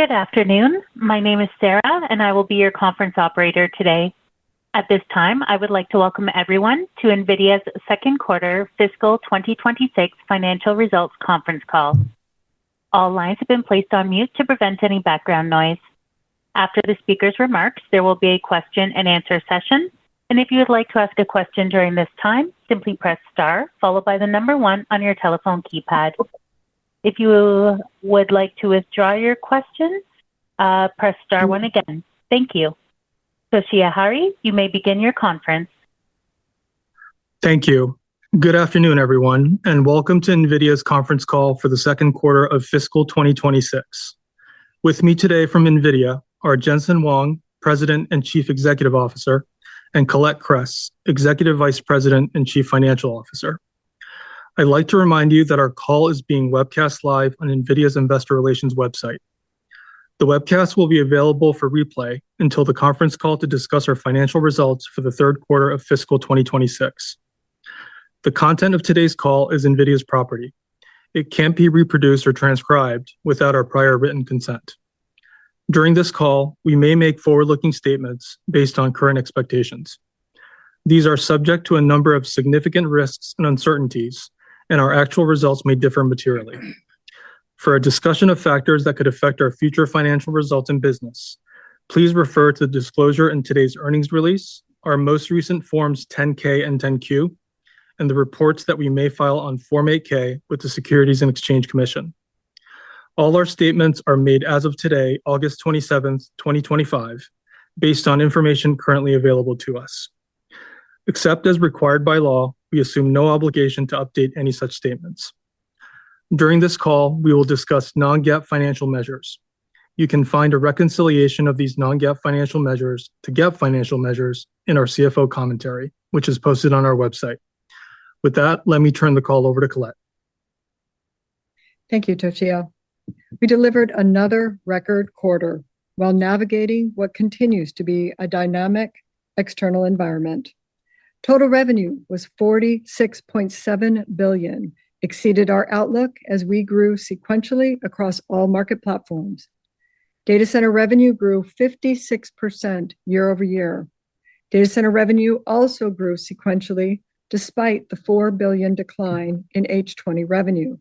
Good afternoon. My name is Sarah, and I will be your conference operator today. At this time, I would like to welcome everyone to NVIDIA's second quarter fiscal 2026 financial results conference call. All lines have been placed on mute to prevent any background noise. After the speaker's remarks, there will be a question and answer session, and if you would like to ask a question during this time, simply press star followed by the number 1 on your telephone keypad. If you would like to withdraw your question, press star 1 again. Thank you. Toshiya Hari, you may begin your conference. Thank you. Good afternoon, everyone, and welcome to NVIDIA's conference call for the second quarter of fiscal 2026. With me today from NVIDIA are Jensen Huang, President and Chief Executive Officer, and Colette Kress, Executive Vice President and Chief Financial Officer. I'd like to remind you that our call is being webcast live on NVIDIA's Investor Relations website. The webcast will be available for replay until the conference call to discuss our financial results for the third quarter of fiscal 2026. The content of today's call is NVIDIA's property. It can't be reproduced or transcribed without our prior written consent. During this call, we may make forward-looking statements based on current expectations. These are subject to a number of significant risks and uncertainties, and our actual results may differ materially. For a discussion of factors that could affect our future financial results and business, please refer to the disclosure in today's earnings release, our most recent Forms 10-K and 10-Q, and the reports that we may file on Form 8-K with the Securities and Exchange Commission. All our statements are made as of today, August 27th, 2025, based on information currently available to us. Except as required by law, we assume no obligation to update any such statements. During this call, we will discuss non-GAAP financial measures. You can find a reconciliation of these non-GAAP financial measures to GAAP financial measures in our CFO commentary, which is posted on our website. With that, let me turn the call over to Colette. Thank you, Toshiya. We delivered another record quarter while navigating what continues to be a dynamic external environment. Total revenue was $46.7 billion, exceeded our outlook as we grew sequentially across all market platforms. Data center revenue grew 56% year over year. Data center revenue also grew sequentially despite the $4 billion decline in H20 revenue.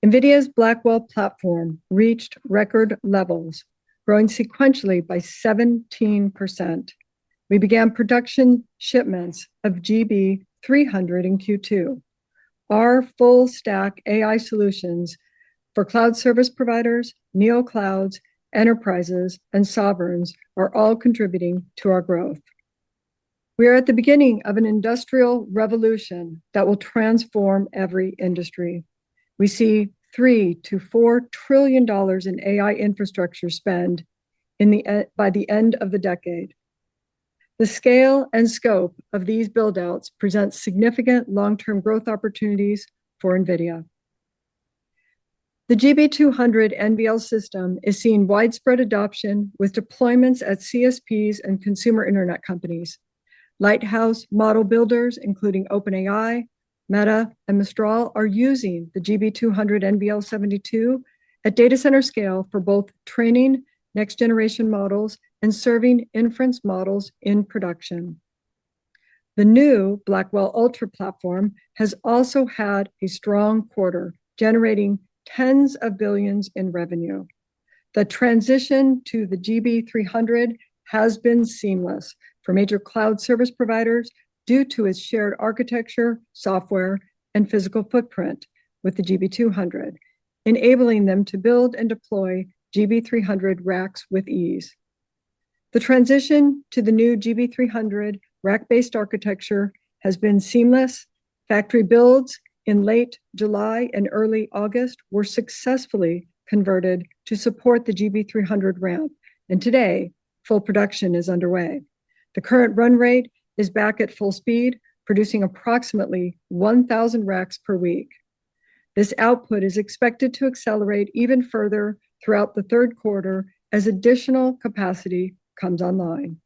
NVIDIA's Blackwell platform reached record levels, growing sequentially by 17%. We began production shipments of GB300 in Q2. Our full-stack AI solutions for cloud service providers, neoclouds, enterprises, and sovereigns are all contributing to our growth. We are at the beginning of an industrial revolution that will transform every industry. We see $3 to $4 trillion in AI infrastructure spend by the end of the decade. The scale and scope of these buildouts present significant long-term growth opportunities for NVIDIA. The GB200 NVL system is seeing widespread adoption with deployments at CSPs and consumer internet companies. Lighthouse model builders, including OpenAI, Meta, and Mistral, are using the GB200 NVL72 at data center scale for both training next-generation models and serving inference models in production. The new Blackwell Ultra platform has also had a strong quarter, generating tens of billions in revenue. The transition to the GB300 has been seamless for major cloud service providers due to its shared architecture, software, and physical footprint with the GB200, enabling them to build and deploy GB300 racks with ease. The transition to the new GB300 rack-based architecture has been seamless. Factory builds in late July and early August were successfully converted to support the GB300 ramp, and today, full production is underway. The current run rate is back at full speed, producing approximately 1,000 racks per week. This output is expected to accelerate even further throughout the third quarter as additional capacity comes online.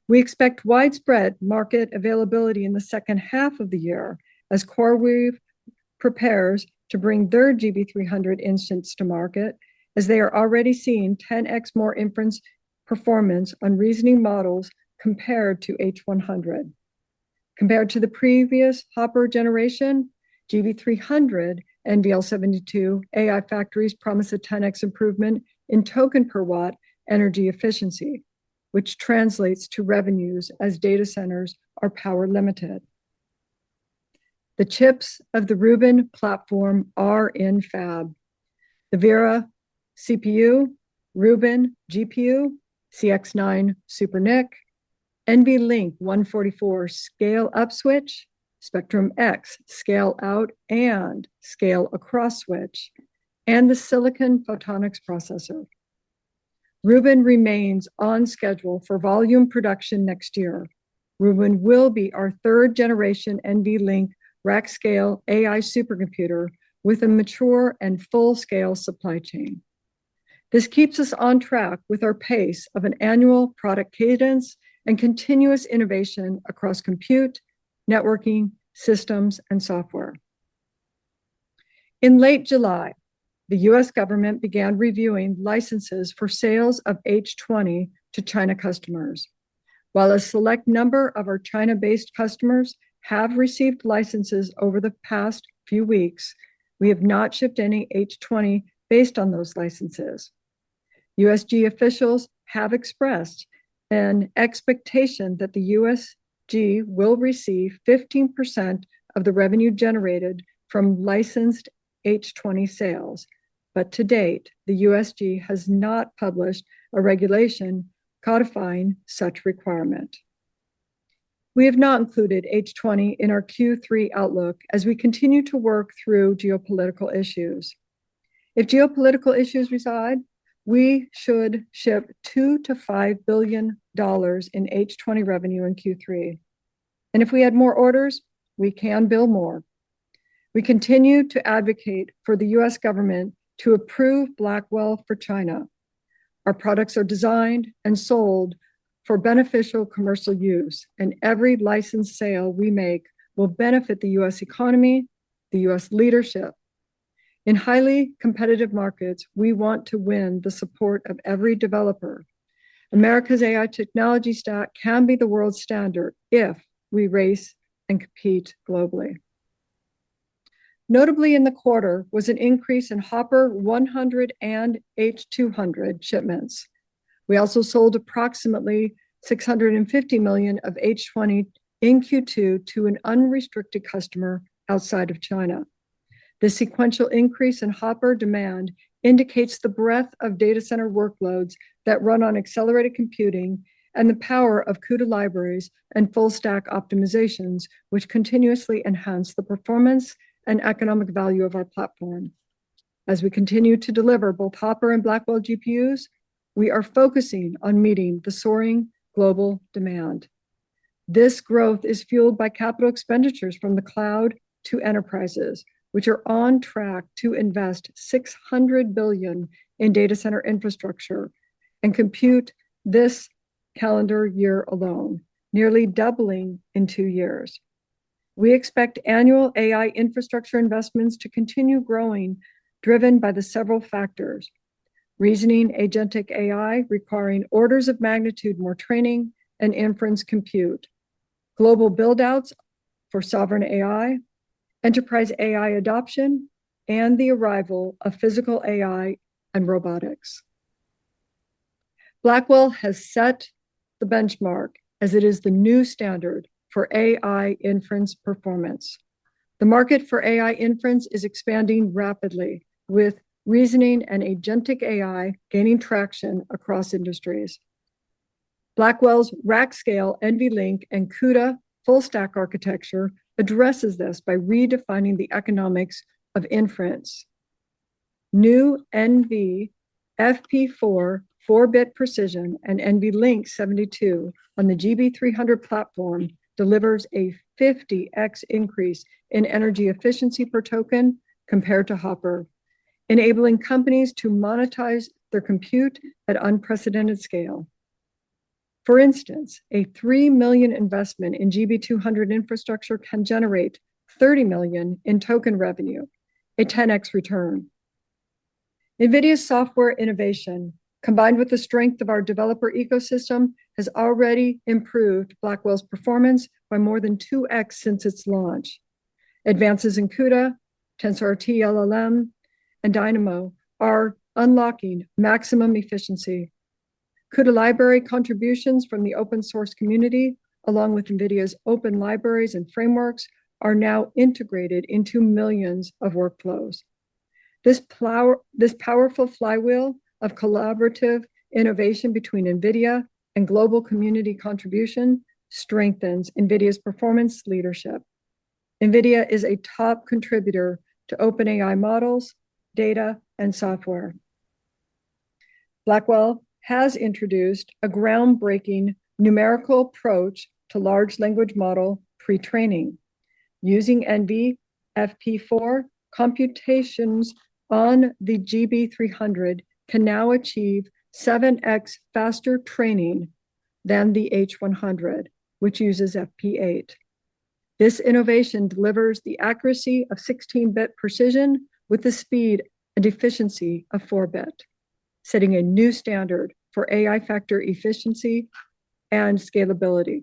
We expect widespread market availability in the second half of the year as CoreWeave prepares to bring their GB300 instance to market, as they are already seeing 10x more inference performance on reasoning models compared to H100. Compared to the previous Hopper generation, GB300 NVL72 AI factories promise a 10x improvement in token per watt energy efficiency, which translates to revenues as data centers are power limited. The chips of the Rubin platform are in fab. The Vera CPU, Rubin GPU, CX9 SuperNIC, NVLink 144 scale-up switch, Spectrum X scale-out and scale-across switch, and the silicon photonics processor. Rubin remains on schedule for volume production next year. Rubin will be our third-generation NVLink rack-scale AI supercomputer with a mature and full-scale supply chain. This keeps us on track with our pace of an annual product cadence and continuous innovation across compute, networking, systems, and software. In late July, the US government began reviewing licenses for sales of H20 to China customers. While a select number of our China-based customers have received licenses over the past few weeks, we have not shipped any H20 based on those licenses. USG officials have expressed an expectation that the USG will receive 15% of the revenue generated from licensed H20 sales, but to date, the USG has not published a regulation codifying such requirement. We have not included H20 in our Q3 outlook as we continue to work through geopolitical issues. If geopolitical issues reside, we should ship $2 to $5 billion in H20 revenue in Q3. And if we had more orders, we can bill more. We continue to advocate for the US government to approve Blackwell for China. Our products are designed and sold for beneficial commercial use, and every licensed sale we make will benefit the US economy, the US leadership. In highly competitive markets, we want to win the support of every developer. America's AI technology stack can be the world standard if we race and compete globally. Notably in the quarter was an increase in Hopper 100 and H200 shipments. We also sold approximately $650 million of H20 in Q2 to an unrestricted customer outside of China. The sequential increase in Hopper demand indicates the breadth of data center workloads that run on accelerated computing and the power of CUDA libraries and full stack optimizations, which continuously enhance the performance and economic value of our platform. As we continue to deliver both Hopper and Blackwell GPUs, we are focusing on meeting the soaring global demand. This growth is fueled by capital expenditures from the cloud to enterprises, which are on track to invest $600 billion in data center infrastructure and compute this calendar year alone, nearly doubling in 2 years. We expect annual AI infrastructure investments to continue growing, driven by the several factors: reasoning agentic AI requiring orders of magnitude more training and inference compute, global buildouts for sovereign AI, enterprise AI adoption, and the arrival of physical AI and robotics. Blackwell has set the benchmark as it is the new standard for AI inference performance. The market for AI inference is expanding rapidly, with reasoning and agentic AI gaining traction across industries. Blackwell's rack-scale NVLink and CUDA full-stack architecture addresses this by redefining the economics of inference. New NV FP4 4-bit precision and NVLink 72 on the GB300 platform delivers a 50x increase in energy efficiency per token compared to Hopper, enabling companies to monetize their compute at unprecedented scale. For instance, a $3 million investment in GB200 infrastructure can generate $30 million in token revenue, a 10x return. NVIDIA's software innovation, combined with the strength of our developer ecosystem, has already improved Blackwell's performance by more than 2x since its launch. Advances in CUDA, TensorRT LLM, and Dynamo are unlocking maximum efficiency. CUDA library contributions from the open source community, along with NVIDIA's open libraries and frameworks, are now integrated into millions of workflows. This powerful flywheel of collaborative innovation between NVIDIA and global community contribution strengthens NVIDIA's performance leadership. NVIDIA is a top contributor to OpenAI models, data, and software. Blackwell has introduced a groundbreaking numerical approach to large language model pre-training. Using NVFP4, computations on the GB300 can now achieve 7x faster training than the H100, which uses FP8. This innovation delivers the accuracy of 16-bit precision with the speed and efficiency of 4-bit, setting a new standard for AI factor efficiency and scalability.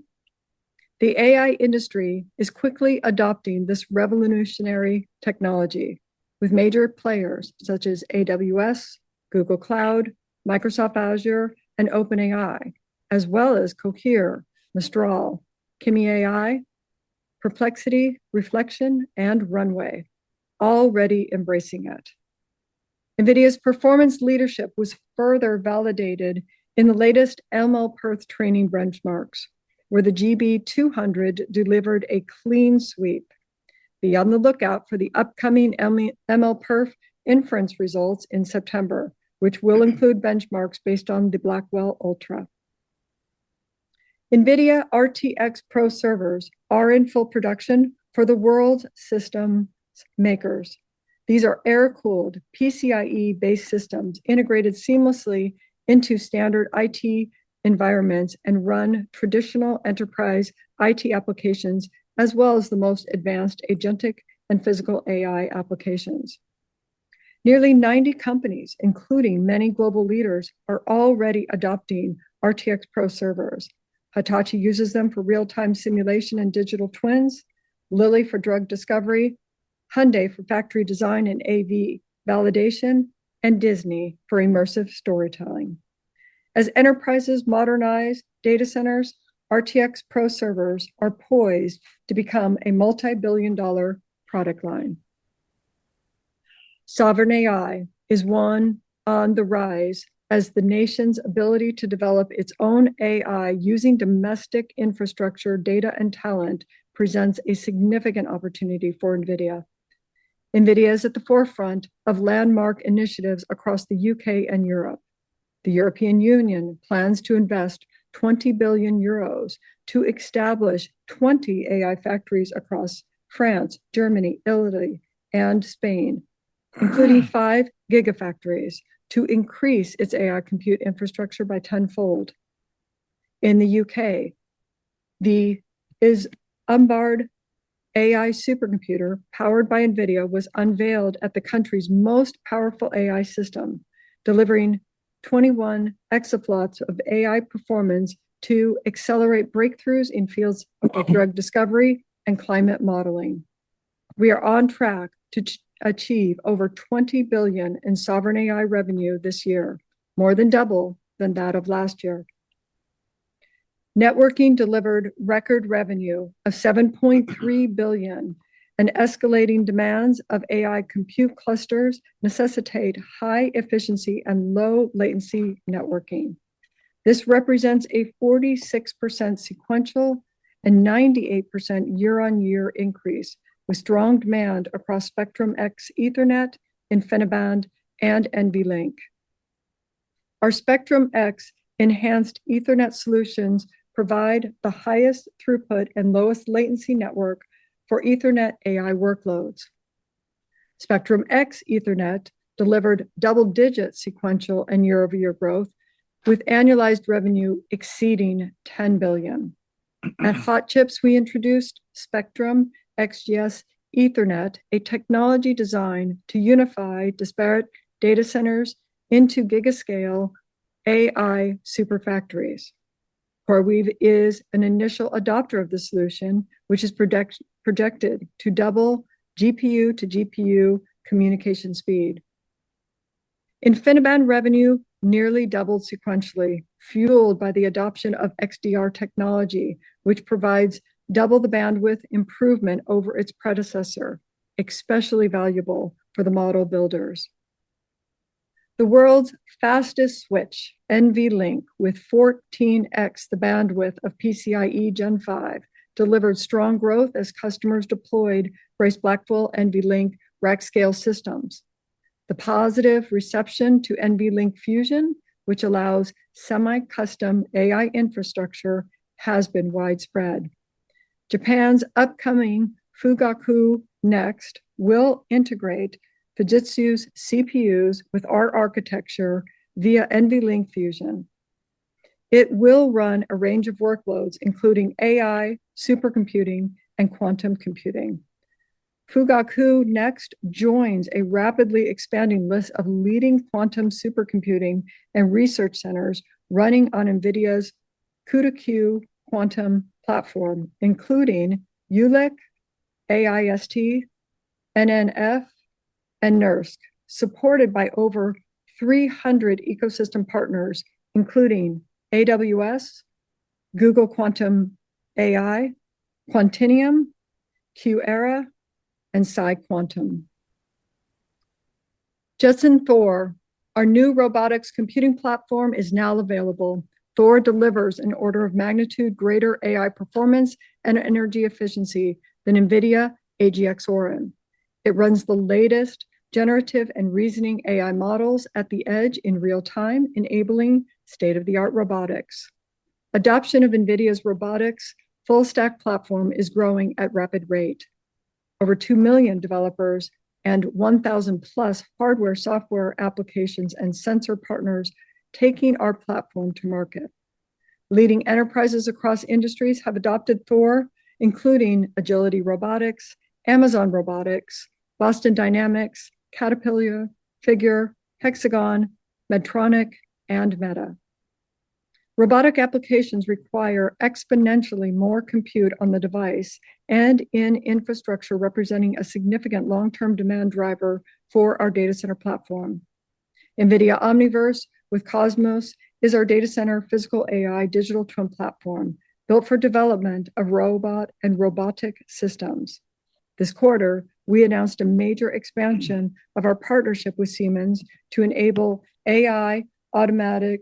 The AI industry is quickly adopting this revolutionary technology, with major players such as AWS, Google Cloud, Microsoft Azure, and OpenAI, as well as Cohere, Mistral, Kimi AI, Perplexity, Reflection, and Runway, already embracing it. NVIDIA's performance leadership was further validated in the latest MLPerf training benchmarks, where the GB200 delivered a clean sweep. Be on the lookout for the upcoming MLPerf inference results in September, which will include benchmarks based on the Blackwell Ultra. NVIDIA RTX Pro servers are in full production for the world system makers. These are air-cooled PCIe-based systems integrated seamlessly into standard IT environments and run traditional enterprise IT applications, as well as the most advanced agentic and physical AI applications. Nearly 90 companies, including many global leaders, are already adopting RTX Pro servers. Hitachi uses them for real-time simulation and digital twins, Lilly for drug discovery, Hyundai for factory design and AV validation, and Disney for immersive storytelling. As enterprises modernize data centers, RTX Pro servers are poised to become a multi-billion-dollar product line. Sovereign AI is one on the rise as the nation's ability to develop its own AI using domestic infrastructure, data, and talent presents a significant opportunity for NVIDIA. NVIDIA is at the forefront of landmark initiatives across the UK and Europe. The European Union plans to invest 20 billion euros to establish 20 AI factories across France, Germany, Italy, and Spain, including 5 gigafactories, to increase its AI compute infrastructure by tenfold. In the UK, the Umbard AI supercomputer powered by NVIDIA was unveiled at the country's most powerful AI system, delivering 21 exaflops of AI performance to accelerate breakthroughs in fields of drug discovery and climate modeling. We are on track to achieve over 20 billion in sovereign AI revenue this year, more than double than that of last year. Networking delivered record revenue of 7.3 billion, and escalating demands of AI compute clusters necessitate high efficiency and low latency networking. This represents a 46% sequential and 98% year-on-year increase, with strong demand across Spectrum-X Ethernet, InfiniBand, and NVLink. Our Spectrum-X enhanced Ethernet solutions provide the highest throughput and lowest latency network for Ethernet AI workloads. Spectrum-X Ethernet delivered double-digit sequential and year-over-year growth, with annualized revenue exceeding 10 billion. At Hot Chips, we introduced Spectrum XGS Ethernet, a technology designed to unify disparate data centers into gigascale AI superfactories. CoreWeave is an initial adopter of the solution, which is projected to double GPU to GPU communication speed. InfiniBand revenue nearly doubled sequentially, fueled by the adoption of XDR technology, which provides double the bandwidth improvement over its predecessor, especially valuable for the model builders. The world's fastest switch, NVLink, with 14x the bandwidth of PCIe Gen 5, delivered strong growth as customers deployed Grace Blackwell NVLink rack-scale systems. The positive reception to NVLink Fusion, which allows semi-custom AI infrastructure, has been widespread. Japan's upcoming Fugaku Next will integrate Fujitsu's CPUs with our architecture via NVLink Fusion. It will run a range of workloads, including AI, supercomputing, and quantum computing. Fugaku Next joins a rapidly expanding list of leading quantum supercomputing and research centers running on NVIDIA's CUDA-Q quantum platform, including ULIC, AIST, NNF, and NERSC, supported by over 300 ecosystem partners, including AWS, Google Quantum AI, Quantinium, QEra, and PsiQuantum. Jetson Thor, our new robotics computing platform, is now available. Thor delivers an order of magnitude greater AI performance and energy efficiency than NVIDIA AGX Orin. It runs the latest generative and reasoning AI models at the edge in real time, enabling state-of-the-art robotics. Adoption of NVIDIA's robotics full-stack platform is growing at rapid rate. Over 2 million developers and 1,000 plus hardware, software applications, and sensor partners taking our platform to market. Leading enterprises across industries have adopted Thor, including Agility Robotics, Amazon Robotics, Boston Dynamics, Caterpillar, Figure, Hexagon, Medtronic, and Meta. Robotic applications require exponentially more compute on the device and in infrastructure, representing a significant long-term demand driver for our data center platform. NVIDIA Omniverse with Cosmos is our data center physical AI digital twin platform built for development of robot and robotic systems. This quarter, we announced a major expansion of our partnership with Siemens to enable AI automatic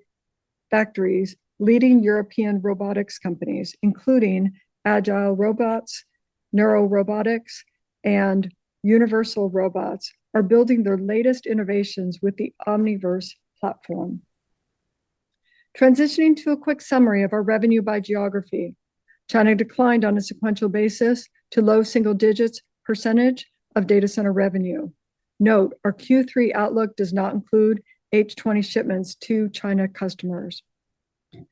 factories. Leading European robotics companies, including Agile Robots, Neuro Robotics, and Universal Robots, are building their latest innovations with the Omniverse platform. Transitioning to a quick summary of our revenue by geography. China declined on a sequential basis to low single digits percentage of data center revenue. Note, our Q3 outlook does not include H20 shipments to China customers.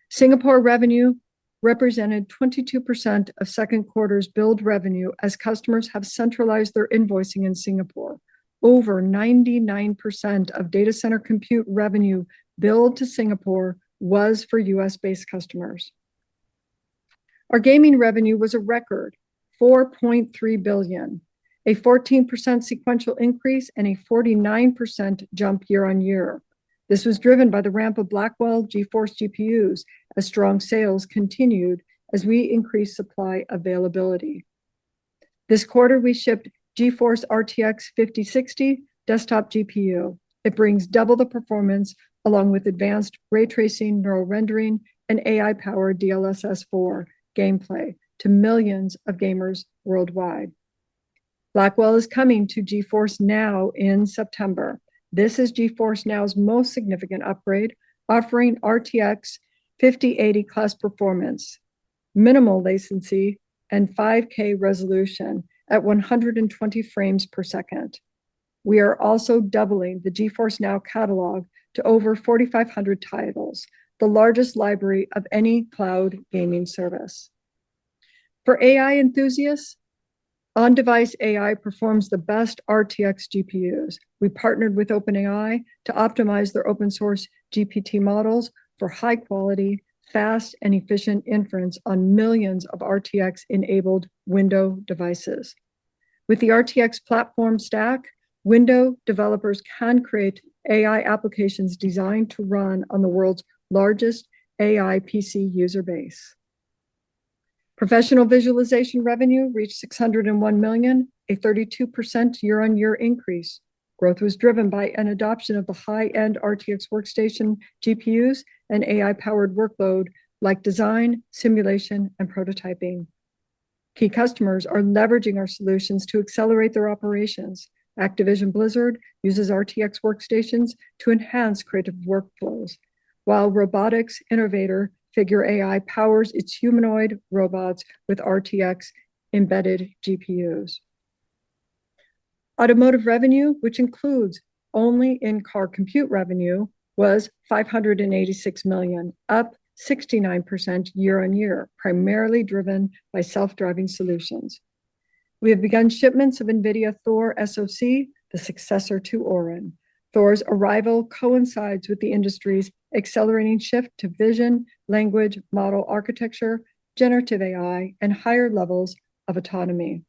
Singapore revenue represented 22% of second quarter's billed revenue as customers have centralized their invoicing in Singapore. Over 99% of data center compute revenue billed to Singapore was for US-based customers. Our gaming revenue was a record $4.3 billion, a 14% sequential increase and a 49% jump year on year. This was driven by the ramp of Blackwell GeForce GPUs as strong sales continued as we increased supply availability. This quarter, we shipped GeForce RTX 5060 desktop GPU. It brings double the performance along with advanced ray tracing, neural rendering, and AI-powered DLSS4 gameplay to millions of gamers worldwide. Blackwell is coming to GeForce Now in September. This is GeForce Now's most significant upgrade, offering RTX 5080 class performance, minimal latency, and 5K resolution at 120 frames per second. We are also doubling the GeForce Now catalog to over 4,500 titles, the largest library of any cloud gaming service. For AI enthusiasts, On-device AI performs the best RTX GPUs. We partnered with OpenAI to optimize their open source GPT models for high quality, fast, and efficient inference on millions of RTX-enabled Windows devices. With the RTX platform stack, Windows developers can create AI applications designed to run on the world's largest AI PC user base. Professional visualization revenue reached $601 million, a 32% year-on-year increase. Growth was driven by an adoption of the high-end RTX workstation GPUs and AI-powered workload like design, simulation, and prototyping. Key customers are leveraging our solutions to accelerate their operations. Activision Blizzard uses RTX workstations to enhance creative workflows, while robotics innovator Figure AI powers its humanoid robots with RTX embedded GPUs. Automotive revenue, which includes only in-car compute revenue, was $586 million, up 69% year-on-year, primarily driven by self-driving solutions. We have begun shipments of NVIDIA Thor SoC, the successor to Orin. Thor's arrival coincides with the industry's accelerating shift to vision, language, model architecture, generative AI, and higher levels of autonomy.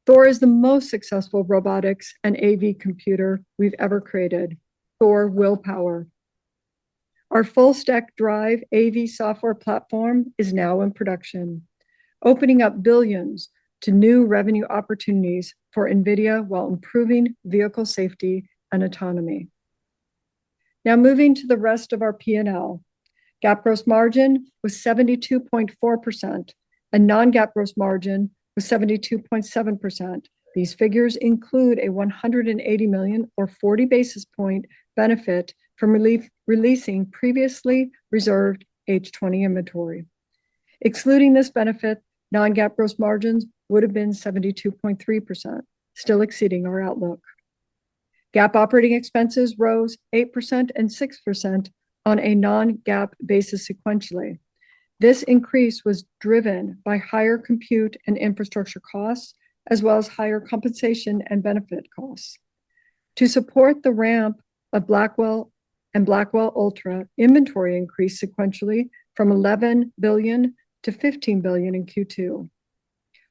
Thor is the most successful robotics and AV computer we've ever created. Thor Willpower. Our full-stack drive AV software platform is now in production, opening up billions to new revenue opportunities for NVIDIA while improving vehicle safety and autonomy. Now moving to the rest of our P&L. GAAP gross margin was 72.4%, and non-GAAP gross margin was 72.7%. These figures include a $180 million or 40 basis point benefit from releasing previously reserved H20 inventory. Excluding this benefit, non-GAAP gross margins would have been 72.3%, still exceeding our outlook. GAAP operating expenses rose 8% and 6% on a non-GAAP basis sequentially. This increase was driven by higher compute and infrastructure costs, as well as higher compensation and benefit costs. To support the ramp of Blackwell and Blackwell Ultra, inventory increased sequentially from $11 billion to $15 billion in Q2.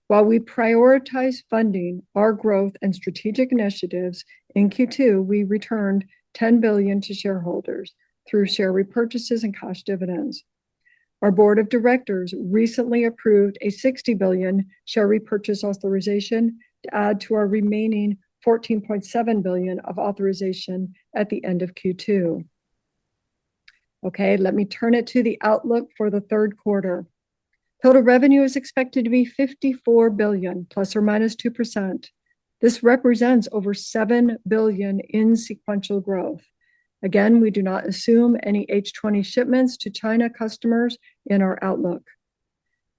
While we prioritize funding our growth and strategic initiatives, in Q2, we returned $10 billion to shareholders through share repurchases and cash dividends. Our board of directors recently approved a $60 billion share repurchase authorization to add to our remaining $14.7 billion of authorization at the end of Q2. Okay, let me turn it to the outlook for the third quarter. Total revenue is expected to be $54 billion, plus or minus 2%. This represents over $7 billion in sequential growth. Again, we do not assume any H20 shipments to China customers in our outlook.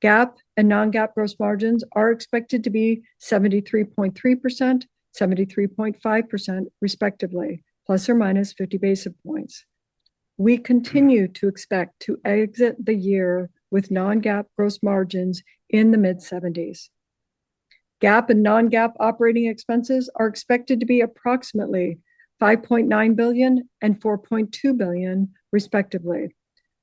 GAAP and non-GAAP gross margins are expected to be 73.3%, 73.5% respectively, plus or minus 50 basis points. We continue to expect to exit the year with non-GAAP gross margins in the mid-70s. GAAP and non-GAAP operating expenses are expected to be approximately $5.9 billion and $4.2 billion, respectively.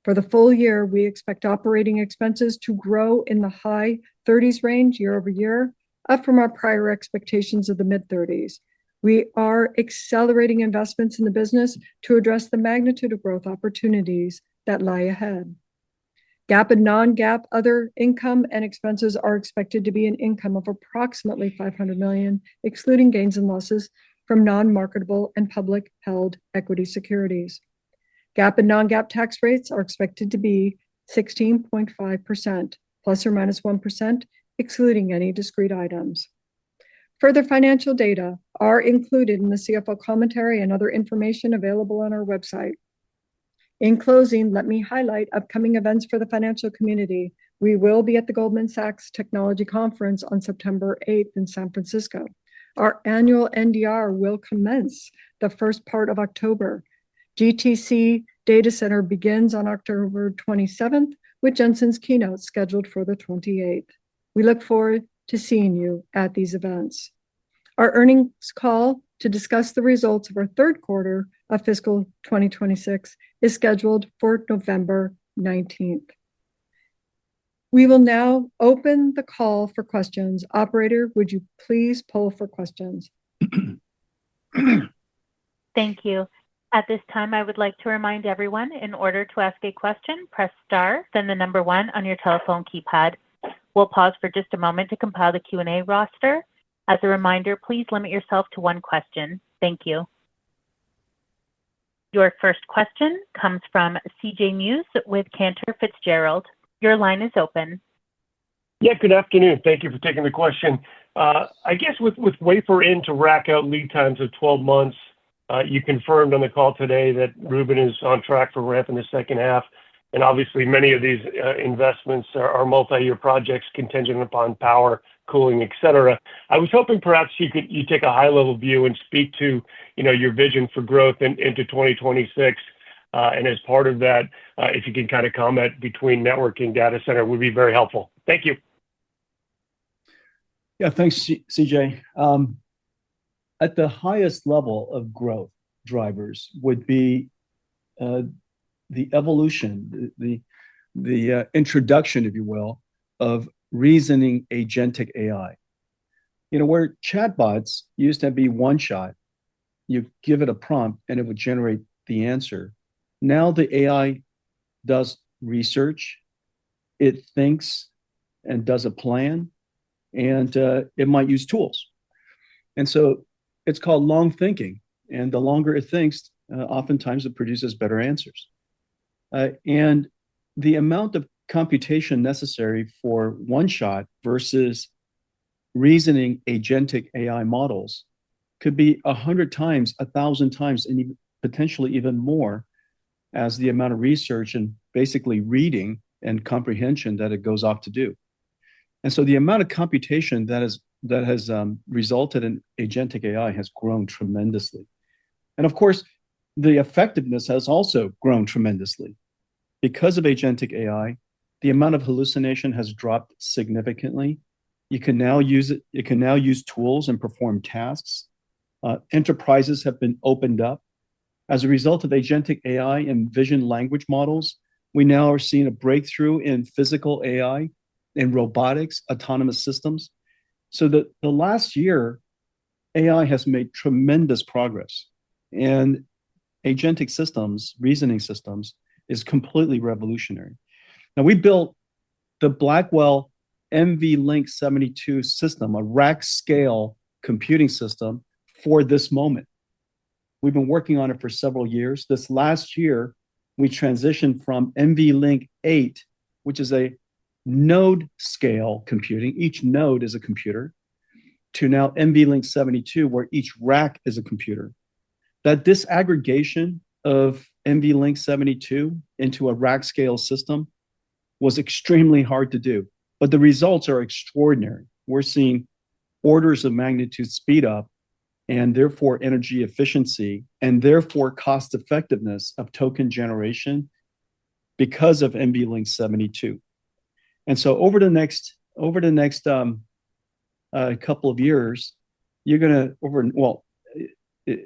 For the full year, we expect operating expenses to grow in the high 30s range year over year, up from our prior expectations of the mid-30s. We are accelerating investments in the business to address the magnitude of growth opportunities that lie ahead. GAAP and non-GAAP other income and expenses are expected to be an income of approximately $500 million, excluding gains and losses from non-marketable and public held equity securities. GAAP and non-GAAP tax rates are expected to be 16.5%, plus or minus 1%, excluding any discrete items. Further financial data are included in the CFO commentary and other information available on our website. In closing, let me highlight upcoming events for the financial community. We will be at the Goldman Sachs Technology Conference on September 8th in San Francisco. Our annual NDR will commence the first part of October. GTC Data Center begins on October 27th, with Jensen's keynote scheduled for the 28th. We look forward to seeing you at these events. Our earnings call to discuss the results of our third quarter of fiscal 2026 is scheduled for November 19th. We will now open the call for questions. Operator, would you please poll for questions? Thank you. At this time, I would like to remind everyone, in order to ask a question, press star, then the number 1 on your telephone keypad. We'll pause for just a moment to compile the Q&A roster. As a reminder, please limit yourself to 1 question. Thank you. Your first question comes from CJ Muse with Cantor Fitzgerald. Your line is open. Yeah, good afternoon. Thank you for taking the question. I guess with wafer in to rack out lead times of 12 months, you confirmed on the call today that Rubin is on track for ramp in the second half. And obviously, many of these investments are multi-year projects contingent upon power, cooling, et cetera. I was hoping perhaps you take a high-level view and speak to your vision for growth into 2026. And as part of that, if you can kind of comment between networking data center would be very helpful. Thank you. Yeah, thanks, CJ. At the highest level of growth drivers would be the evolution, the introduction, if you will, of reasoning agentic AI. Where chatbots used to be one shot, you give it a prompt and it would generate the answer. Now the AI does research, it thinks and does a plan, and it might use tools. And so it's called long thinking. And the longer it thinks, oftentimes it produces better answers. And the amount of computation necessary for one shot versus reasoning agentic AI models could be 100 times, 1,000 times, and even potentially even more as the amount of research and basically reading and comprehension that it goes off to do. And so the amount of computation that has resulted in agentic AI has grown tremendously. And of course, the effectiveness has also grown tremendously. Because of agentic AI, the amount of hallucination has dropped significantly. You can now use it. You can now use tools and perform tasks. Enterprises have been opened up. As a result of agentic AI and vision language models, we now are seeing a breakthrough in physical AI, in robotics, autonomous systems. So the last year, AI has made tremendous progress. And agentic systems, reasoning systems, is completely revolutionary. Now, we built the Blackwell NVLink 72 system, a rack scale computing system for this moment. We've been working on it for several years. This last year, we transitioned from NVLink 8, which is a node scale computing. Each node is a computer, to now NVLink 72, where each rack is a computer. That disaggregation of NVLink 72 into a rack scale system was extremely hard to do, but the results are extraordinary. We're seeing orders of magnitude speed up, and therefore energy efficiency, and therefore cost effectiveness of token generation because of NVLink 72. And so over the next couple of years, you're gonna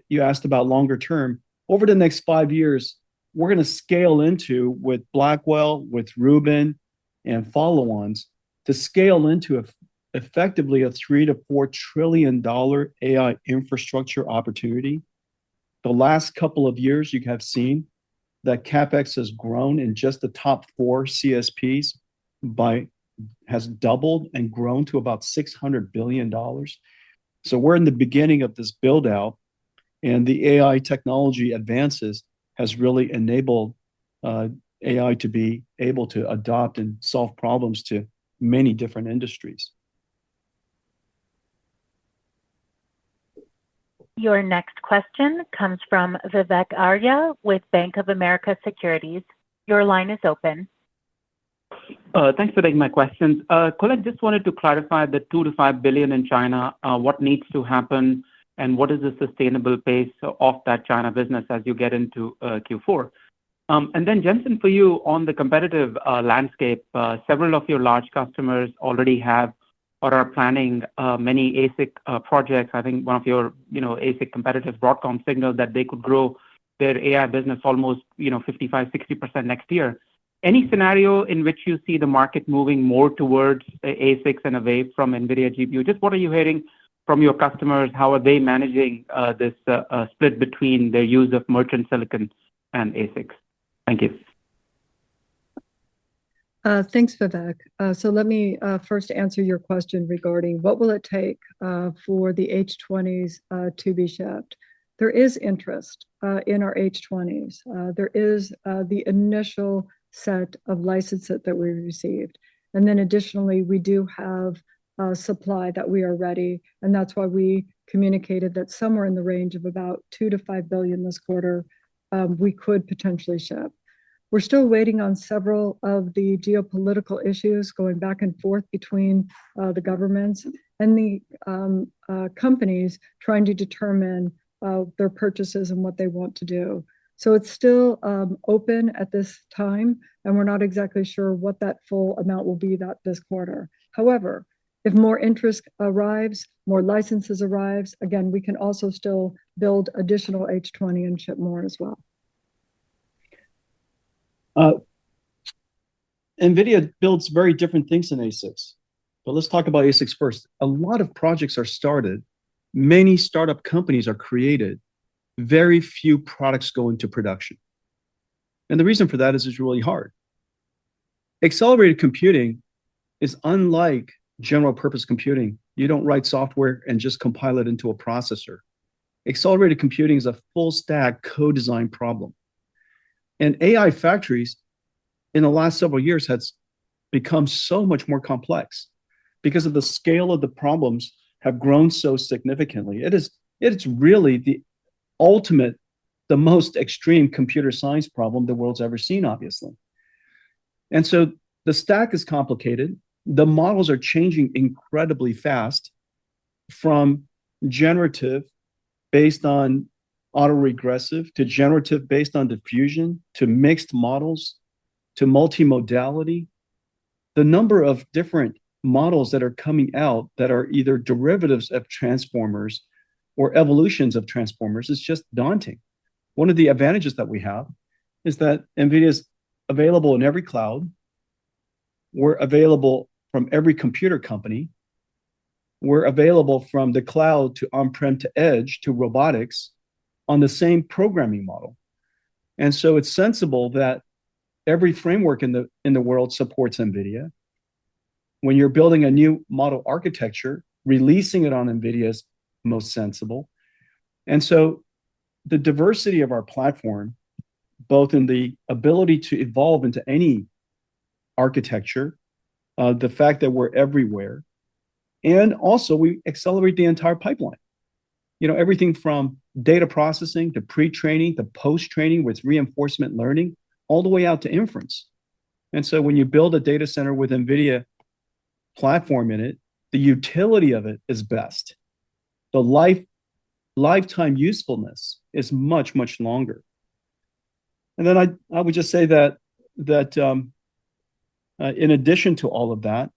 you asked about longer term. Over the next 5 years, we're gonna scale into, with Blackwell, with Rubin, and follow-ons, to scale into effectively a $3 to $4 trillion AI infrastructure opportunity. The last couple of years, you have seen that CapEx has grown in just the top 4 CSPs has doubled and grown to about $600 billion. So we're in the beginning of this build out, and the AI technology advances has really enabled AI to be able to adopt and solve problems to many different industries. Your next question comes from Vivek Arya with Bank of America Securities. Your line is open. Thanks for taking my questions. Colette, just wanted to clarify the $2 to $5 billion in China. What needs to happen, and what is the sustainable pace of that China business as you get into Q4? And then, Jensen, for you on the competitive landscape, several of your large customers already have or are planning many ASIC projects. I think one of your ASIC competitors, Broadcom, signaled that they could grow their AI business almost 55-60% next year. Any scenario in which you see the market moving more towards ASICs and away from NVIDIA GPU? Just what are you hearing from your customers? How are they managing this split between their use of merchant silicon and ASICs? Thank you. Thanks, Vivek. So let me first answer your question regarding what will it take for the H20s to be shipped. There is interest in our H20s. There is the initial set of licenses that we received. And then additionally, we do have supply that we are ready. And that's why we communicated that somewhere in the range of about $2 to $5 billion this quarter, we could potentially ship. We're still waiting on several of the geopolitical issues going back and forth between the governments and the companies trying to determine their purchases and what they want to do. So it's still open at this time, and we're not exactly sure what that full amount will be this quarter. However, if more interest arrives, more licenses arrives, again, we can also still build additional H20 and ship more as well. NVIDIA builds very different things than ASICs. But let's talk about ASICs first. A lot of projects are started. Many startup companies are created. Very few products go into production. And the reason for that is it's really hard. Accelerated computing is unlike general purpose computing. You don't write software and just compile it into a processor. Accelerated computing is a full stack co-design problem. And AI factories in the last several years has become so much more complex because of the scale of the problems have grown so significantly. It's really the ultimate, the most extreme computer science problem the world's ever seen, obviously. And so the stack is complicated. The models are changing incredibly fast from generative based on autoregressive to generative based on diffusion to mixed models to multimodality. The number of different models that are coming out that are either derivatives of transformers or evolutions of transformers is just daunting. One of the advantages that we have is that NVIDIA is available in every cloud. We're available from every computer company. We're available from the cloud to on-prem to edge to robotics on the same programming model. And so it's sensible that every framework in the world supports NVIDIA. When you're building a new model architecture, releasing it on NVIDIA is most sensible. And so the diversity of our platform, both in the ability to evolve into any architecture, the fact that we're everywhere, and also we accelerate the entire pipeline. Everything from data processing to pre-training to post-training with reinforcement learning, all the way out to inference. And so when you build a data center with NVIDIA platform in it, the utility of it is best. The lifetime usefulness is much, much longer. And then I would just say that in addition to all of that,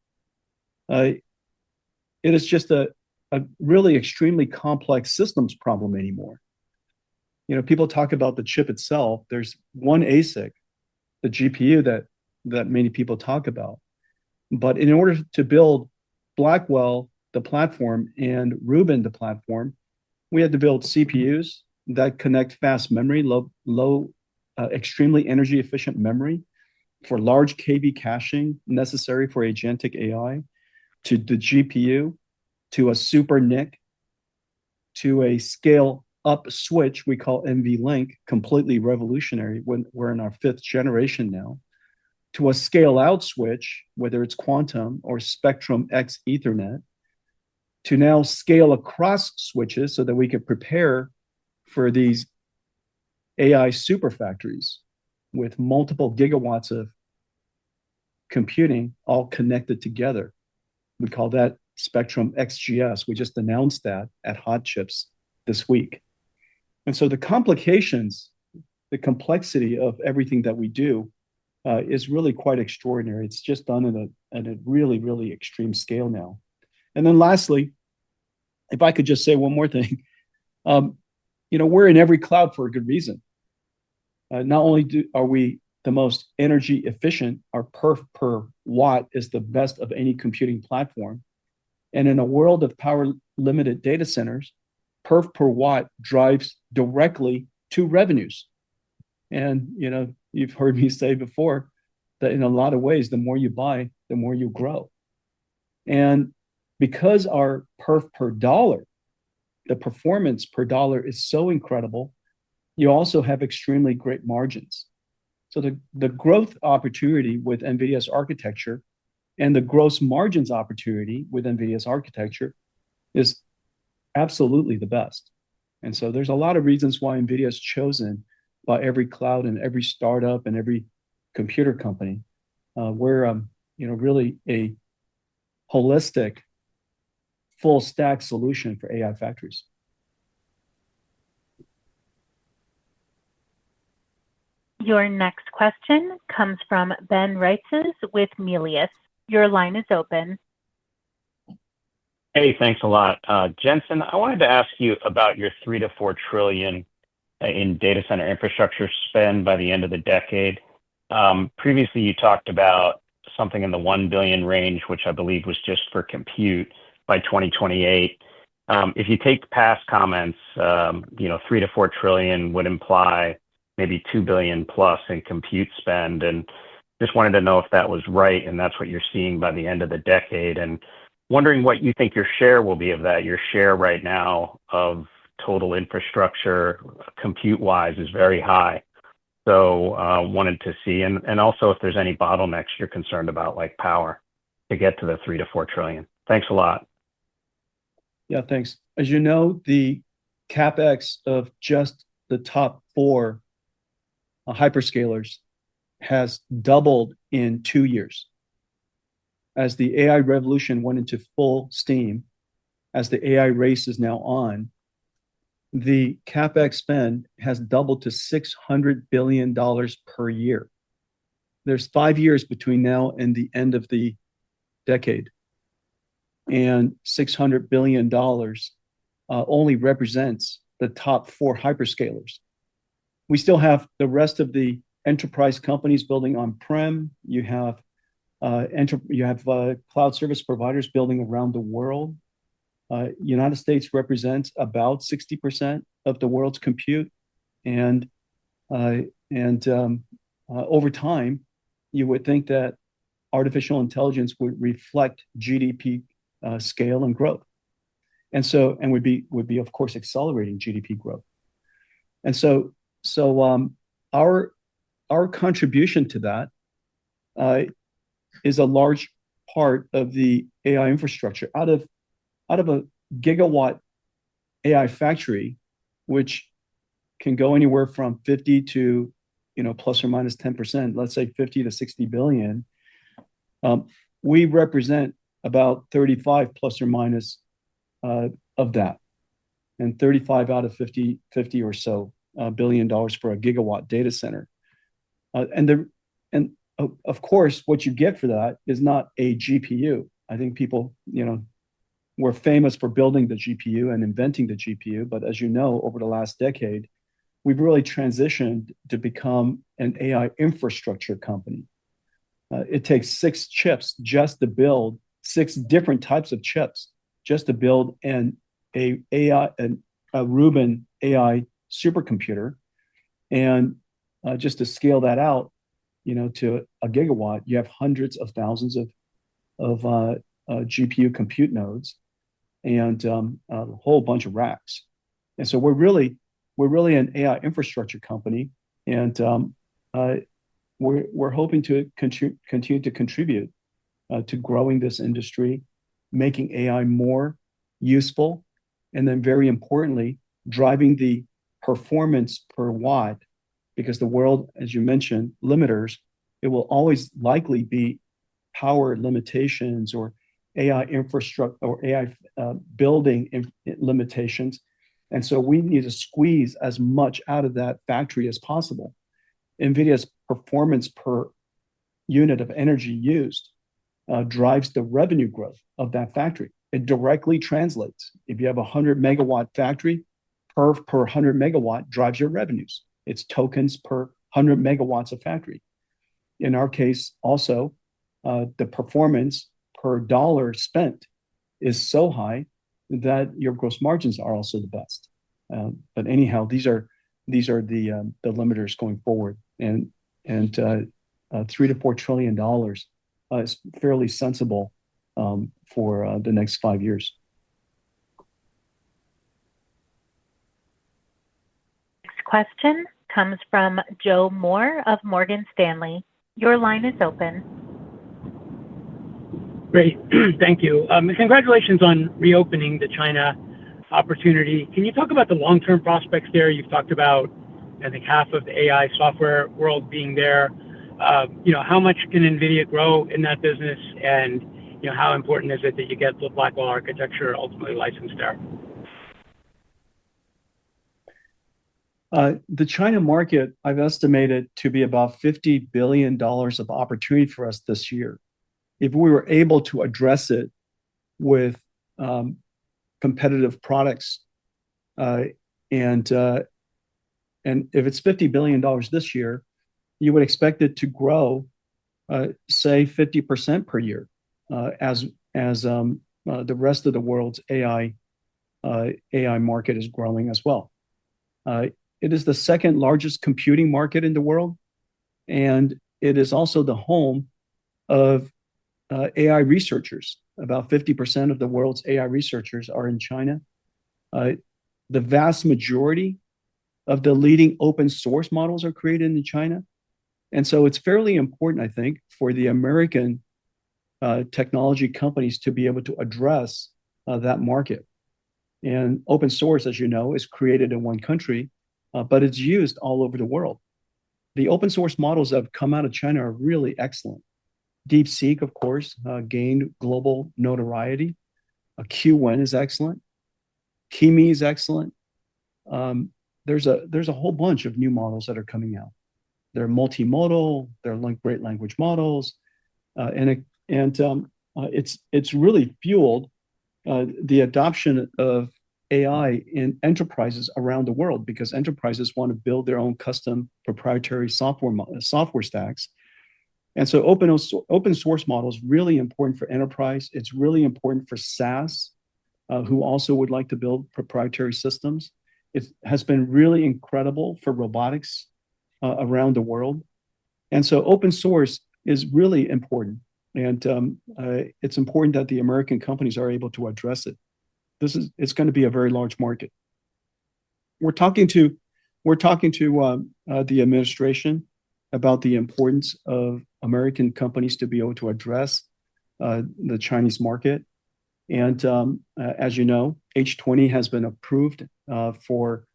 it is just a really extremely complex systems problem anymore. People talk about the chip itself. There's one ASIC, the GPU that many people talk about. But in order to build Blackwell, the platform, and Rubin, the platform, we had to build CPUs that connect fast memory, low, extremely energy efficient memory for large KV caching necessary for agentic AI, to the GPU, to a super NIC, to a scale up switch we call NVLink, completely revolutionary when we're in our 5th generation now, to a scale out switch, whether it's quantum or Spectrum X Ethernet, to now scale across switches so that we could prepare for these AI super factories with multiple gigawatts of computing all connected together. We call that Spectrum XGS. We just announced that at Hot Chips this week. And so the complications, the complexity of everything that we do is really quite extraordinary. It's just done at a really, really extreme scale now. And then lastly, if I could just say one more thing, we're in every cloud for a good reason. Not only are we the most energy efficient, our perf per watt is the best of any computing platform. And in a world of power limited data centers, perf per watt drives directly to revenues. And, you've heard me say before that in a lot of ways, the more you buy, the more you grow. And because our perf per dollar, the performance per dollar is so incredible, you also have extremely great margins. So the growth opportunity with NVIDIA's architecture and the gross margins opportunity with NVIDIA's architecture is absolutely the best. And so there's a lot of reasons why NVIDIA is chosen by every cloud and every startup and every computer company. We're really a holistic, full stack solution for AI factories. Your next question comes from Ben Reitzes with Melius. Your line is open. Hey, thanks a lot. Jensen, I wanted to ask you about your 3 to 4 trillion in data center infrastructure spend by the end of the decade. Previously, you talked about something in the 1 billion range, which I believe was just for compute by 2028. If you take past comments, 3 to 4 trillion would imply maybe 2 billion plus in compute spend. And just wanted to know if that was right. And that's what you're seeing by the end of the decade. And wondering what you think your share will be of that. Your share right now of total infrastructure compute wise is very high. So wanted to see, and also if there's any bottlenecks you're concerned about, like power, to get to the 3 to 4 trillion. Thanks a lot. Yeah, thanks. As you know, the CapEx of just the top 4 hyperscalers has doubled in 2 years. As the AI revolution went into full steam, as the AI race is now on, the CapEx spend has doubled to $600 billion per year. There's 5 years between now and the end of the decade. And $600 billion only represents the top 4 hyperscalers. We still have the rest of the enterprise companies building on-prem. You have cloud service providers building around the world. United States represents about 60% of the world's compute, and over time, you would think that artificial intelligence would reflect GDP scale and growth, and would be of course accelerating GDP growth, and so our contribution to that is a large part of the AI infrastructure. Out of a gigawatt AI factory, which can go anywhere from 50 to plus or minus 10%, let's say 50 to 60 billion, we represent about 35 plus or minus of that, and 35 out of 50 or so $billion for a gigawatt data center. And of course, what you get for that is not a GPU. I think people, we're famous for building the GPU and inventing the GPU, but as you know, over the last decade, we've really transitioned to become an AI infrastructure company. It takes 6 chips just to build 6 different types of chips just to build a Rubin AI supercomputer, and just to scale that out, to a gigawatt, you have hundreds of thousands of GPU compute nodes and a whole bunch of racks. And so we're really an AI infrastructure company, and we're hoping to continue to contribute to growing this industry, making AI more useful, and then very importantly, driving the performance per watt, because the world, as you mentioned, limiters, it will always likely be power limitations or AI infrastructure or AI building limitations. And so we need to squeeze as much out of that factory as possible. NVIDIA's performance per unit of energy used drives the revenue growth of that factory. it directly translates. If you have a 100 megawatt factory, per 100 megawatt drives your revenues. It's tokens per 100 megawatts of factory. In our case, also, the performance per dollar spent is so high that your gross margins are also the best. But anyhow, these are the limiters going forward, and $3 to $4 trillion is fairly sensible for the next 5 years. Next question comes from Joe Moore of Morgan Stanley. Your line is open. Great. Thank you. Congratulations on reopening the China opportunity. Can you talk about the long-term prospects there? You've talked about, I think, half of the AI software world being there. How much can NVIDIA grow in that business? And, how important is it that you get the Blackwell architecture ultimately licensed there? The China market, I've estimated to be about $50 billion of opportunity for us this year. If we were able to address it with competitive products, and if it's $50 billion this year, you would expect it to grow, say 50% per year, as the rest of the world's AI market is growing as well. It is the second largest computing market in the world, and it is also the home of AI researchers. About 50% of the world's AI researchers are in China. The vast majority of the leading open source models are created in China. And so it's fairly important, I think, for the American technology companies to be able to address that market. And open source, as you know, is created in one country, but it's used all over the world. The open source models that have come out of China are really excellent. DeepSeek, of course, gained global notoriety. Q1 is excellent. Kimi is excellent. There's a whole bunch of new models that are coming out. They're multimodal. They're great language models, and it's really fueled the adoption of AI in enterprises around the world, because enterprises want to build their own custom proprietary software stacks. And so open source models really important for enterprise. It's really important for SaaS, who also would like to build proprietary systems. It has been really incredible for robotics around the world. And so open source is really important. And it's important that the American companies are able to address it. It's going to be a very large market. We're talking to the administration about the importance of American companies to be able to address the Chinese market. And as you know, H20 has been approved for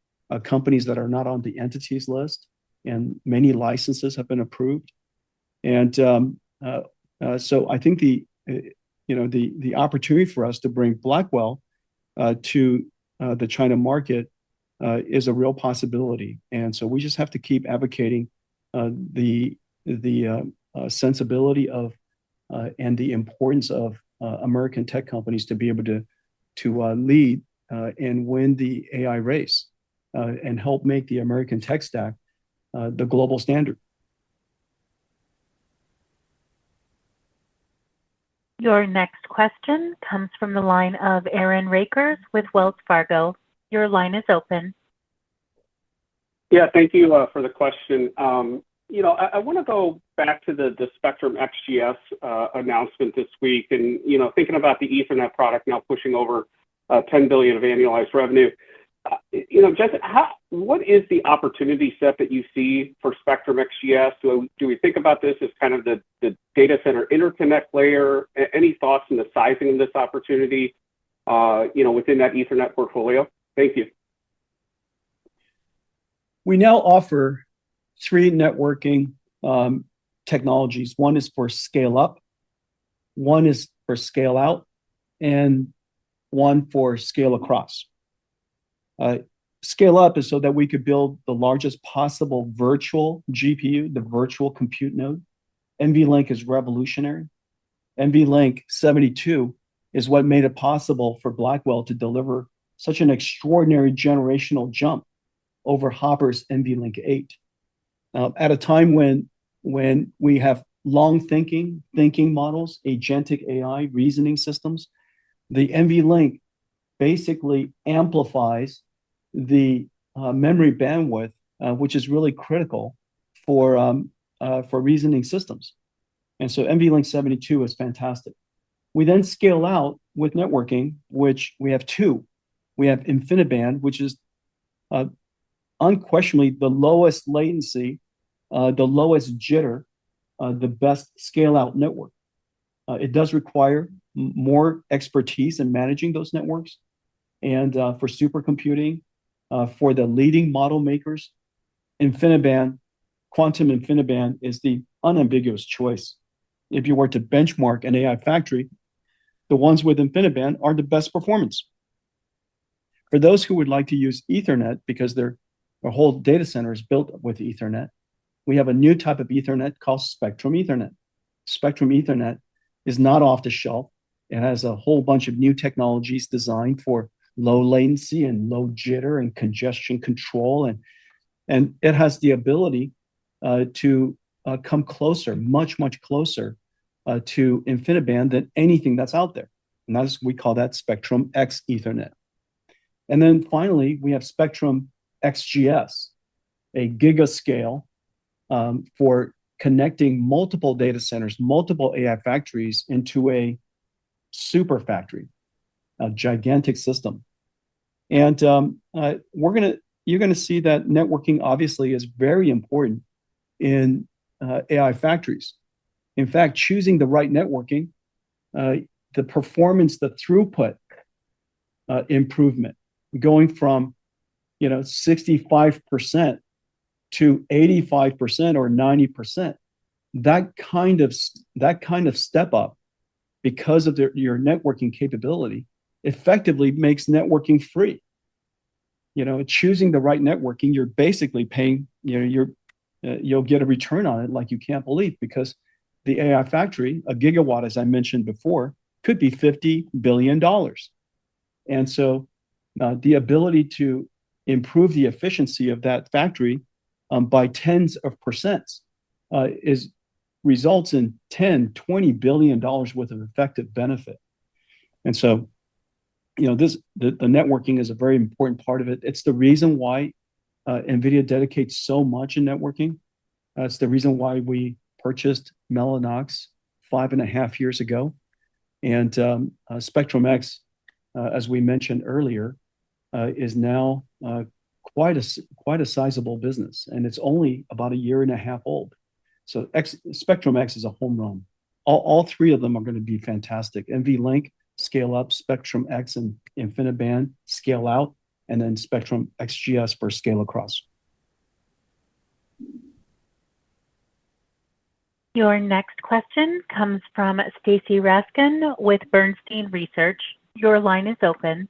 companies that are not on the entities list, and many licenses have been approved. And so I think the opportunity for us to bring Blackwell to the China market is a real possibility. And so we just have to keep advocating the sensibility of and the importance of American tech companies to be able to lead and win the AI race and help make the American tech stack the global standard. Your next question comes from the line of Aaron Rakers with Wells Fargo. Your line is open. Yeah, thank you for the question. I want to go back to the Spectrum XGS announcement this week, and thinking about the Ethernet product now pushing over $10 billion of annualized revenue. Jensen, what is the opportunity set that you see for Spectrum XGS? Do we think about this as kind of the data center interconnect layer? Any thoughts on the sizing of this opportunity, within that Ethernet portfolio? Thank you. We now offer 3 networking technologies. One is for scale up, one is for scale out, and one for scale across. Scale up is so that we could build the largest possible virtual GPU, the virtual compute node. NVLink is revolutionary. NVLink 72 is what made it possible for Blackwell to deliver such an extraordinary generational jump over Hopper's NVLink 8. At a time when we have long thinking models, agentic AI, reasoning systems, the NVLink basically amplifies the memory bandwidth, which is really critical for reasoning systems. And so NVLink 72 is fantastic. We then scale out with networking, which we have two. We have InfiniBand, which is unquestionably the lowest latency, the lowest jitter, the best scale out network. It does require more expertise in managing those networks. And for supercomputing, for the leading model makers, InfiniBand, quantum InfiniBand is the unambiguous choice. If you were to benchmark an AI factory, the ones with InfiniBand are the best performance. For those who would like to use Ethernet, because their whole data center is built with Ethernet, we have a new type of Ethernet called Spectrum Ethernet. Spectrum Ethernet is not off the shelf. It has a whole bunch of new technologies designed for low latency and low jitter and congestion control. And it has the ability to come closer, much, much closer to InfiniBand than anything that's out there. And we call that Spectrum X Ethernet. And then finally, we have Spectrum XGS, a gigascale for connecting multiple data centers, multiple AI factories into a super factory, a gigantic system. And you're gonna see that networking obviously is very important in AI factories. In fact, choosing the right networking, the performance, the throughput improvement, going from 65% to 85% or 90%, that kind of step up because of your networking capability effectively makes networking free. Choosing the right networking, you're basically paying, you'll get a return on it like you can't believe, because the AI factory, a gigawatt, as I mentioned before, could be $50 billion. And so the ability to improve the efficiency of that factory by tens of percents results in $10-20 billion worth of effective benefit. And so, the networking is a very important part of it. It's the reason why NVIDIA dedicates so much in networking. It's the reason why we purchased Mellanox 5.5 years ago. And Spectrum X, as we mentioned earlier, is now quite a sizable business, and it's only about 1.5 years old. So Spectrum X is a home run. All three of them are going to be fantastic. NVLink, scale up, Spectrum X and InfiniBand, scale out, and then Spectrum XGS for scale across. Your next question comes from Stacy Raskin with Bernstein Research. Your line is open.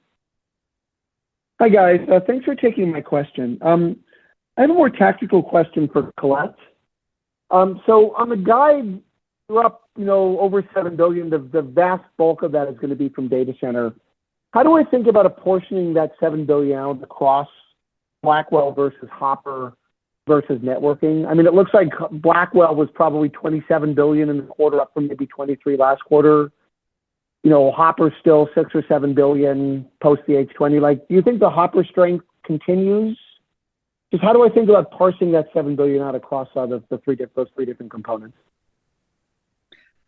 Hi, guys. Thanks for taking my question. I have a more tactical question for Colette. So on the guide, you're up, over $7 billion. The vast bulk of that is going to be from data center. How do I think about apportioning that $7 billion out across Blackwell versus Hopper versus networking? I mean, it looks like Blackwell was probably $27 billion in the quarter, up from maybe 23 last quarter. Hopper's still $6 or $7 billion post the H20. Do you think the Hopper strength continues? Just how do I think about parsing that $7 billion out across those three different components?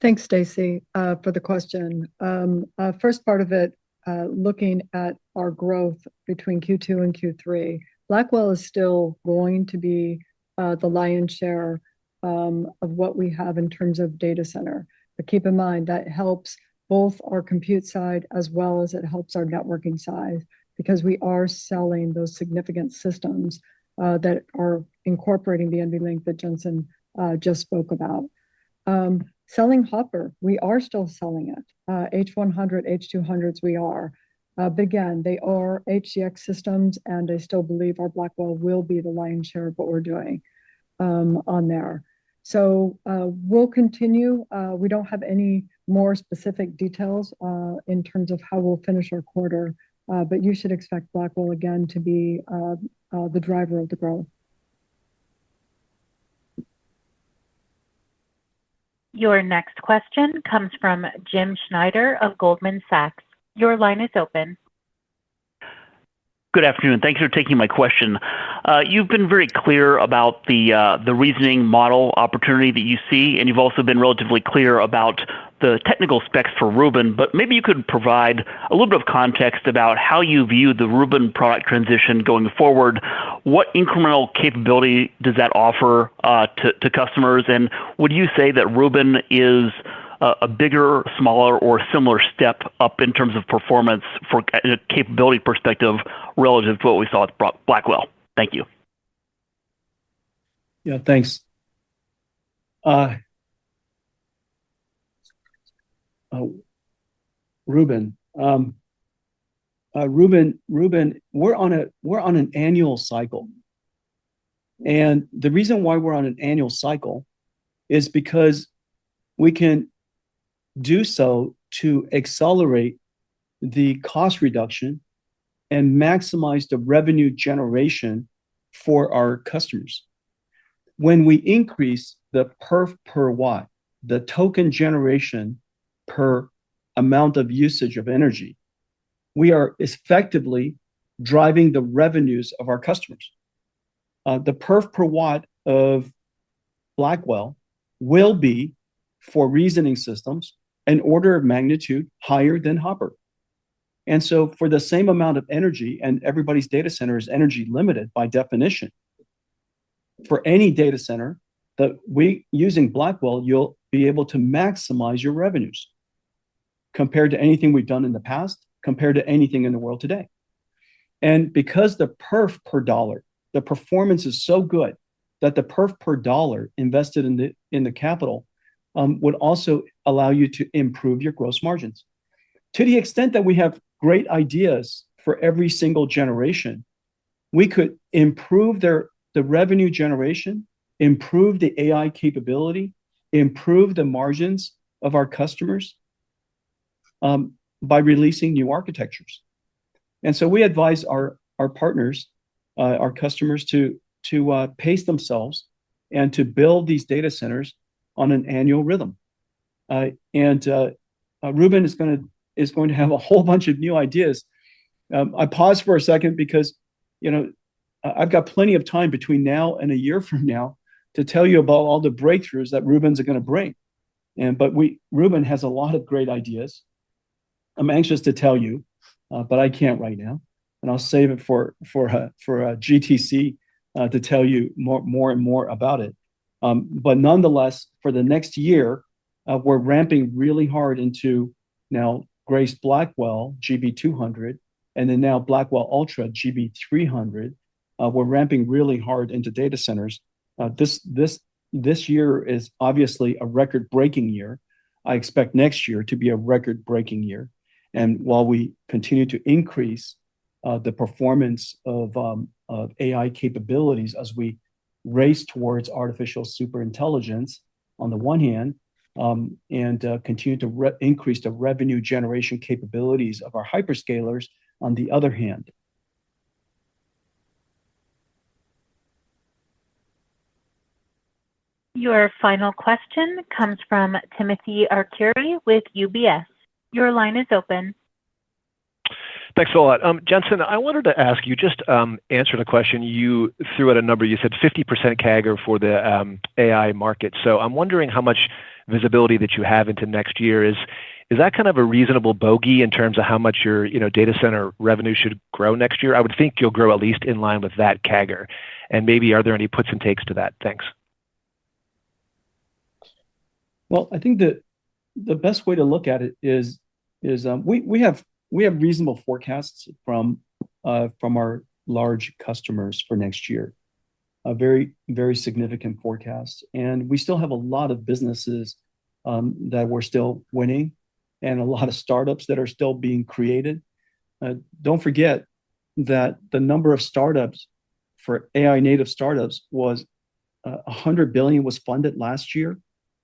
Thanks, Stacy, for the question. First part of it, looking at our growth between Q2 and Q3, Blackwell is still going to be the lion's share of what we have in terms of data center. But keep in mind that helps both our compute side as well as it helps our networking side, because we are selling those significant systems that are incorporating the NVLink that Jensen just spoke about. Selling Hopper, we are still selling it. H100, H200s, we are. But again, they are HGX systems, and I still believe our Blackwell will be the lion's share of what we're doing on there. So we'll continue. We don't have any more specific details in terms of how we'll finish our quarter, but you should expect Blackwell again to be the driver of the growth. Your next question comes from Jim Schneider of Goldman Sachs. Your line is open. Good afternoon. Thanks for taking my question. You've been very clear about the reasoning model opportunity that you see, and you've also been relatively clear about the technical specs for Rubin, but maybe you could provide a little bit of context about how you view the Rubin product transition going forward. What incremental capability does that offer to customers? And would you say that Rubin is a bigger, smaller, or similar step up in terms of performance for a capability perspective relative to what we saw with Blackwell? Thank you. Yeah, thanks. Rubin, we're on an annual cycle, and the reason why we're on an annual cycle is because we can do so to accelerate the cost reduction and maximize the revenue generation for our customers. When we increase the perf per watt, the token generation per amount of usage of energy, we are effectively driving the revenues of our customers. The perf per watt of Blackwell will be, for reasoning systems, an order of magnitude higher than Hopper. And so for the same amount of energy, and everybody's data center is energy limited by definition, for any data center using Blackwell, you'll be able to maximize your revenues compared to anything we've done in the past, compared to anything in the world today. And because the perf per dollar, the performance is so good that the perf per dollar invested in the capital would also allow you to improve your gross margins. To the extent that we have great ideas for every single generation, we could improve the revenue generation, improve the AI capability, improve the margins of our customers by releasing new architectures. And so we advise our partners, our customers to pace themselves and to build these data centers on an annual rhythm. Rubin is going to have a whole bunch of new ideas. I paused for a second because, I've got plenty of time between now and a year from now to tell you about all the breakthroughs that Rubin's going to bring. But Rubin has a lot of great ideas. I'm anxious to tell you, but I can't right now, and I'll save it for GTC to tell you more and more about it. But nonetheless, for the next year, we're ramping really hard into now Grace Blackwell GB200, and then now Blackwell Ultra GB300. We're ramping really hard into data centers. This year is obviously a record-breaking year. I expect next year to be a record-breaking year. And while we continue to increase the performance of AI capabilities as we race towards artificial superintelligence on the one hand, and continue to increase the revenue generation capabilities of our hyperscalers on the other hand. Your final question comes from Timothy Arcuri with UBS. Your line is open. Thanks a lot. Jensen, I wanted to ask you, just answer the question. You threw out a number. You said 50% CAGR for the AI market. So I'm wondering how much visibility that you have into next year. Is that kind of a reasonable bogey in terms of how much your data center revenue should grow next year? I would think you'll grow at least in line with that CAGR. And maybe are there any puts and takes to that? Thanks. Well, I think that the best way to look at it is we have reasonable forecasts from our large customers for next year, a very, very significant forecast. And we still have a lot of businesses that we're still winning and a lot of startups that are still being created. Don't forget that the number of startups for AI native startups was 100 billion was funded last year.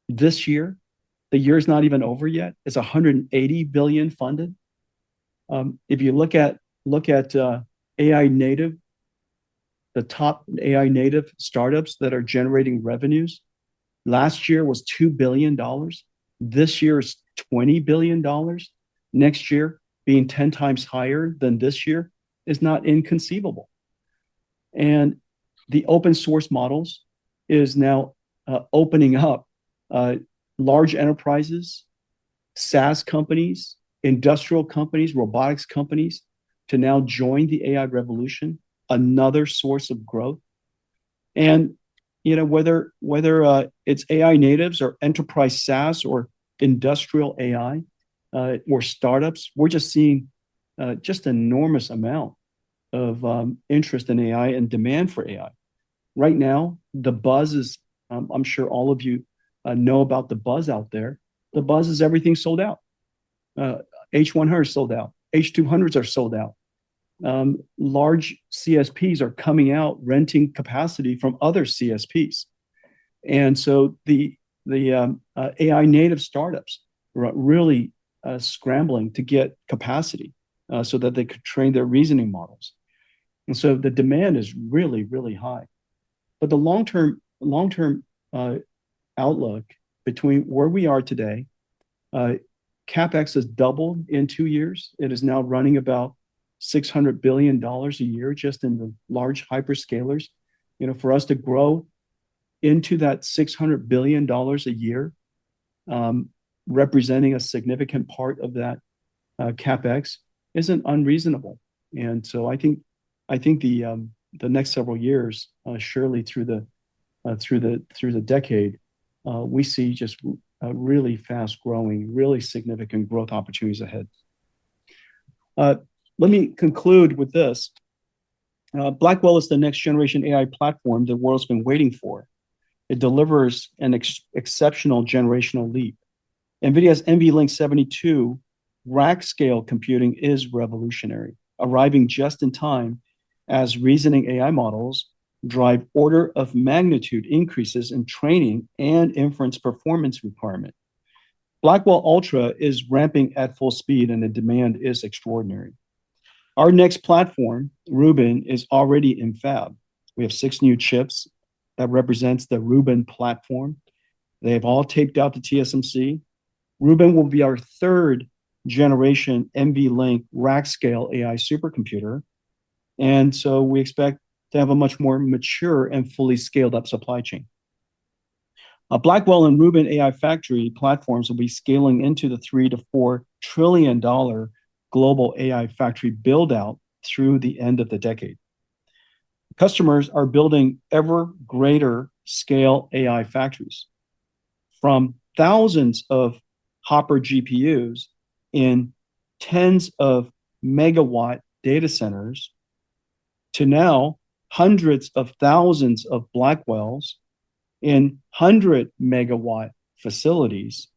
This year, the year's not even over yet. It's 180 billion funded. If you look at AI native, the top AI native startups that are generating revenues, last year was $2 billion. This year is $20 billion. Next year, being 10 times higher than this year is not inconceivable. And the open source models is now opening up large enterprises, SaaS companies, industrial companies, robotics companies to now join the AI revolution, another source of growth. And whether it's AI natives or enterprise SaaS or industrial AI or startups, we're just seeing just enormous amount of interest in AI and demand for AI. Right now, the buzz is, I'm sure all of you know about the buzz out there. The buzz is everything sold out. H100 is sold out. H200s are sold out. Large CSPs are coming out renting capacity from other CSPs. And so the AI native startups are really scrambling to get capacity so that they could train their reasoning models. And so the demand is really, really high. But the long-term outlook between where we are today, CapEx has doubled in 2 years. It is now running about $600 billion a year just in the large hyperscalers. For us to grow into that $600 billion a year, representing a significant part of that CapEx, isn't unreasonable. And so I think the next several years, surely through the decade, we see just really fast growing, really significant growth opportunities ahead. Let me conclude with this. Blackwell is the next generation AI platform the world's been waiting for. It delivers an exceptional generational leap. NVIDIA's NVLink 72 rack scale computing is revolutionary, arriving just in time as reasoning AI models drive order of magnitude increases in training and inference performance requirement. Blackwell Ultra is ramping at full speed and the demand is extraordinary. Our next platform, Rubin, is already in fab. We have 6 new chips that represents the Rubin platform. They've all taped out to TSMC. Rubin will be our 3rd generation NVLink rack scale AI supercomputer. And so we expect to have a much more mature and fully scaled up supply chain. Blackwell and Rubin AI factory platforms will be scaling into the $3 to $4 trillion global AI factory build out through the end of the decade. Customers are building ever greater scale AI factories from thousands of Hopper GPUs in tens of megawatt data centers to now hundreds of thousands of Blackwells in 100 megawatt facilities.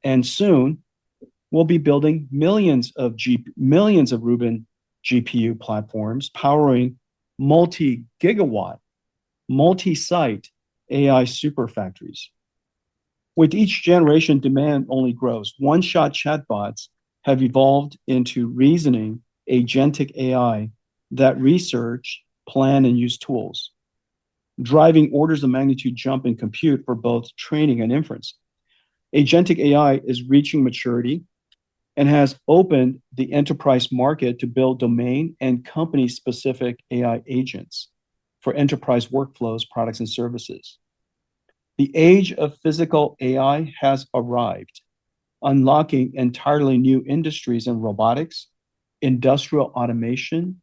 And soon we'll be building millions of Rubin GPU platforms powering multi-gigawatt, multi-site AI super factories. With each generation, demand only grows. One-shot chatbots have evolved into reasoning agentic AI that research, plan, and use tools, driving orders of magnitude jump in compute for both training and inference. Agentic AI is reaching maturity and has opened the enterprise market to build domain and company-specific AI agents for enterprise workflows, products, and services. The age of physical AI has arrived, unlocking entirely new industries in robotics, industrial automation.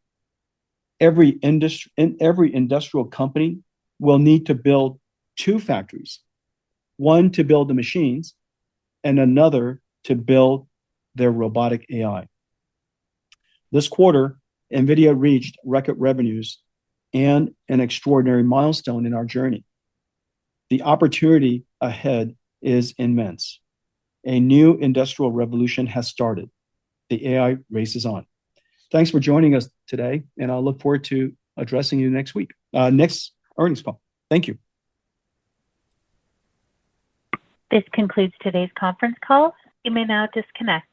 Every industrial company will need to build 2 factories, one to build the machines and another to build their robotic AI. This quarter, NVIDIA reached record revenues and an extraordinary milestone in our journey. The opportunity ahead is immense. A new industrial revolution has started. The AI race is on. Thanks for joining us today, and I'll look forward to addressing you next week, next earnings call. Thank you. This concludes today's conference call. You may now disconnect.